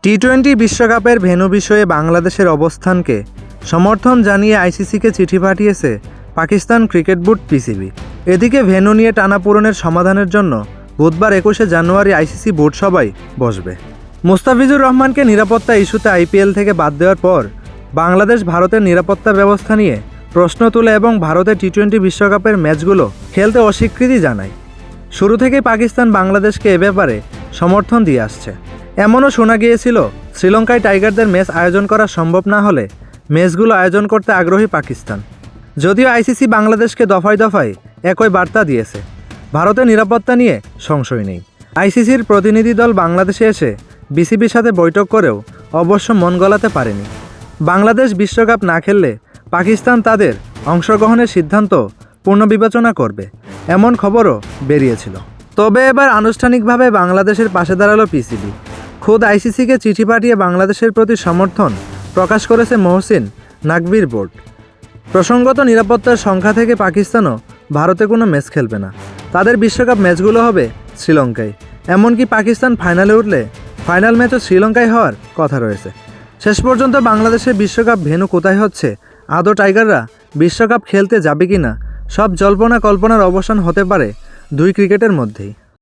টি-20 বিশ্বকাপের ভেন্যু বিষয়ে বাংলাদেশের অবস্থানকে সমর্থন জানিয়ে আইসিসিকে চিঠি পাঠিয়েছে পাকিস্তান ক্রিকেট বোর্ড পিসিবি। এদিকে ভেন্যু নিয়ে টানাপোড়েনের সমাধানের জন্য বুধবার 21শে জানুয়ারি আইসিসি বোর্ড সভায় বসবে। মুস্তাফিজুর রহমানকে নিরাপত্তা ইস্যুতে আইপিএল থেকে বাদ দেওয়ার পর বাংলাদেশ ভারতের নিরাপত্তা ব্যবস্থা নিয়ে প্রশ্ন তুলে এবং ভারতের টি-20 বিশ্বকাপের ম্যাচগুলো খেলতে অস্বীকৃতি জানায়। শুরু থেকেই পাকিস্তান বাংলাদেশকে এ ব্যাপারে সমর্থন দিয়ে আসছে। এমনও শোনা গিয়েছিল শ্রীলঙ্কায় টাইগারদের ম্যাচ আয়োজন করা সম্ভব না হলে ম্যাচগুলো আয়োজন করতে আগ্রহী পাকিস্তান। যদিও আইসিসি বাংলাদেশকে দফায় দফায় একই বার্তা দিয়েছে, ভারতের নিরাপত্তা নিয়ে সংশয় নেই। আইসিসির প্রতিনিধি দল বাংলাদেশে এসে বিসিবির সাথে বৈঠক করেও অবশ্য মন গলাতে পারেনি। বাংলাদেশ বিশ্বকাপ না খেললে পাকিস্তান তাদের অংশগ্রহণের সিদ্ধান্ত পুনর্বিবেচনা করবে, এমন খবরও বেরিয়েছিল। তবে এবার আনুষ্ঠানিকভাবে বাংলাদেশের পাশে দাঁড়ালো পিসিবি। খোদ আইসিসিকে চিঠি পাঠিয়ে বাংলাদেশের প্রতি সমর্থন প্রকাশ করেছে মহসিন নাকভির বোর্ড। প্রসঙ্গত, নিরাপত্তার সংখ্যা থেকে পাকিস্তানও ভারতে কোনো ম্যাচ খেলবে না। তাদের বিশ্বকাপ ম্যাচগুলো হবে শ্রীলঙ্কায়। এমনকি পাকিস্তান ফাইনালে উঠলে ফাইনাল ম্যাচও শ্রীলঙ্কায় হওয়ার কথা রয়েছে। শেষ পর্যন্ত বাংলাদেশের বিশ্বকাপ ভেন্যু কোথায় হচ্ছে, আদৌ টাইগাররা বিশ্বকাপ খেলতে যাবে কি না, সব জল্পনা কল্পনার অবসান হতে পারে দুই ক্রিকেটের মধ্যেই।